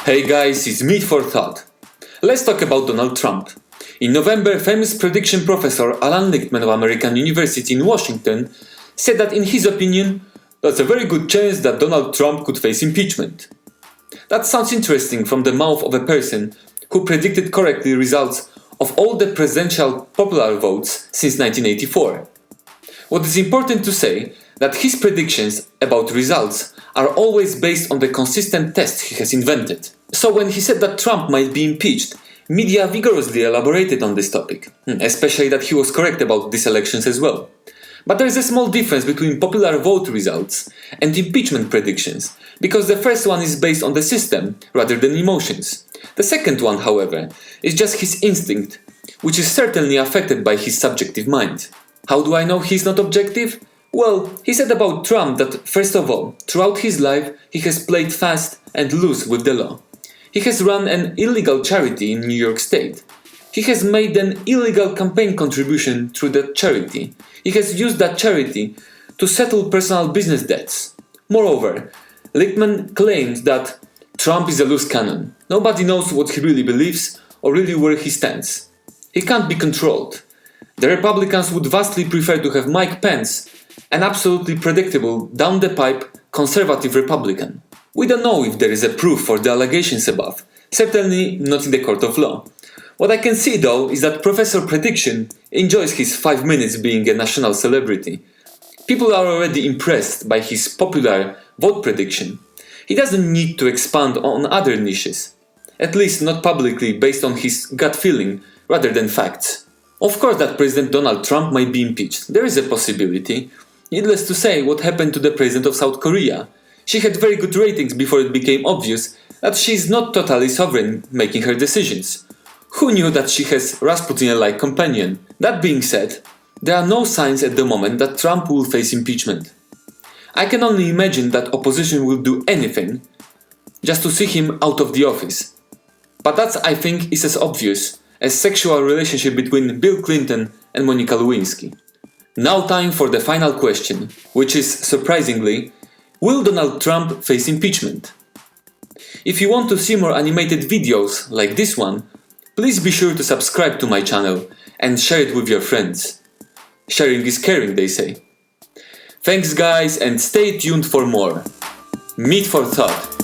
Hey guys, it's Meat for Thought. Let's talk about Donald Trump. In November, famous prediction professor Allan Lichtman of American University in Washington said that in his opinion, there's a very good chance that Donald Trump could face impeachment. That sounds interesting from the mouth of a person who predicted correctly results of all the presidential popular votes since 1984. What is important to say that his predictions about results are always based on the consistent test he has invented. So when he said that Trump might be impeached, media vigorously elaborated on this topic, especially that he was correct about these elections as well. But there is a small difference between popular vote results and impeachment predictions, because the first one is based on the system rather than emotions. The second one, however, is just his instinct, which is certainly affected by his subjective mind. How do I know he's not objective? Well, he said about Trump that, first of all, throughout his life he has played fast and loose with the law. He has run an illegal charity in New York State. He has made an illegal campaign contribution through that charity. He has used that charity to settle personal business debts. Moreover, Lichtman claimed that Trump is a loose cannon. Nobody knows what he really believes or really where he stands. He can't be controlled. The Republicans would vastly prefer to have Mike Pence, an absolutely predictable, down-the-pipe, conservative Republican. We don't know if there is a proof for the allegations above, certainly not in the court of law. What I can see though is that Professor Prediction enjoys his 5 minutes being a national celebrity. People are already impressed by his popular vote prediction. He doesn't need to expand on other niches, at least not publicly based on his gut feeling rather than facts. Of course that President Donald Trump might be impeached, there is a possibility. Needless to say, what happened to the President of South Korea? She had very good ratings before it became obvious that she is not totally sovereign making her decisions. Who knew that she has Rasputin-like companion? That being said, there are no signs at the moment that Trump will face impeachment. I can only imagine that opposition will do anything just to see him out of the office. But that, I think, is as obvious as sexual relationship between Bill Clinton and Monica Lewinsky. Now time for the final question, which is, surprisingly, will Donald Trump face impeachment? If you want to see more animated videos like this one, please be sure to subscribe to my channel and share it with your friends. Sharing is caring, they say. Thanks guys, and stay tuned for more. Meat for Thought.